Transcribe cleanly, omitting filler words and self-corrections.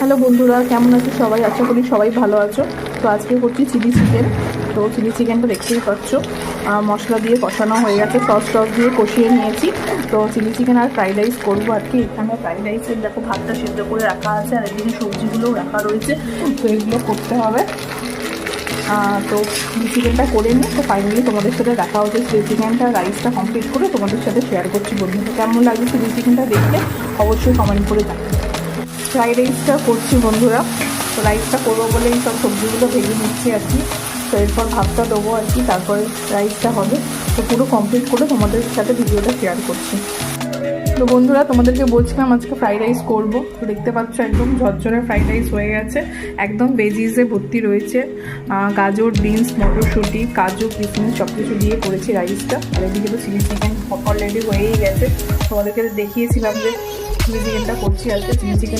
Hello বন্ধুরা, কেমন আছো সবাই? আশা করি সবাই ভালো আছো। তো আজকে করছি চিলি চিকেন। তো চিলি চিকেনটা দেখতেই পাচ্ছ, মশলা দিয়ে কষানো হয়ে গেছে, সস দিয়ে কষিয়ে নিয়েছি। তো চিলি চিকেন আর ফ্রাইড রাইস করবো আর কি। এখানে ফ্রাইড রাইসের দেখো ভাতটা সেদ্ধ করে রাখা আছে, আর এদিকে সবজিগুলোও রাখা রয়েছে। তো এগুলো করতে হবে। তো চিলি চিকেনটা করে নিই। তো ফাইনালি তোমাদের সাথে দেখা হচ্ছে। চিলি চিকেনটা রাইসটা কমপ্লিট করে তোমাদের সাথে শেয়ার করছি। বন্ধুরা, কেমন লাগছে চিলি চিকেনটা দেখলে অবশ্যই কমেন্ট করে জানাবে। ফ্রাইড রাইসটা করছি বন্ধুরা। তো রাইসটা করবো বলে এই সব সবজিগুলো ভেজে নিচ্ছি আর কি। তো এরপর ভাতটা দেবো আর কি, তারপরে রাইসটা হবে। তো পুরো কমপ্লিট করে তোমাদের সাথে ভিডিওটা শেয়ার করছি। তো বন্ধুরা, তোমাদেরকে বলছিলাম আজকে ফ্রাইড রাইস করবো। তো দেখতে পাচ্ছ একদম ঝরঝরে ফ্রাইড রাইস হয়ে গেছে। একদম ভেজিসে ভর্তি রয়েছে, গাজর, বিনস, মটরশুঁটি, কাজু, কিশমিশ সব কিছু দিয়ে করেছি রাইসটা। আর এদিকে তো চিলি চিকেন অলরেডি হয়েই গেছে। তোমাদেরকে দেখিয়েছিলাম যে চিলি চিকেনটা করছি আজকে। Chilli chicken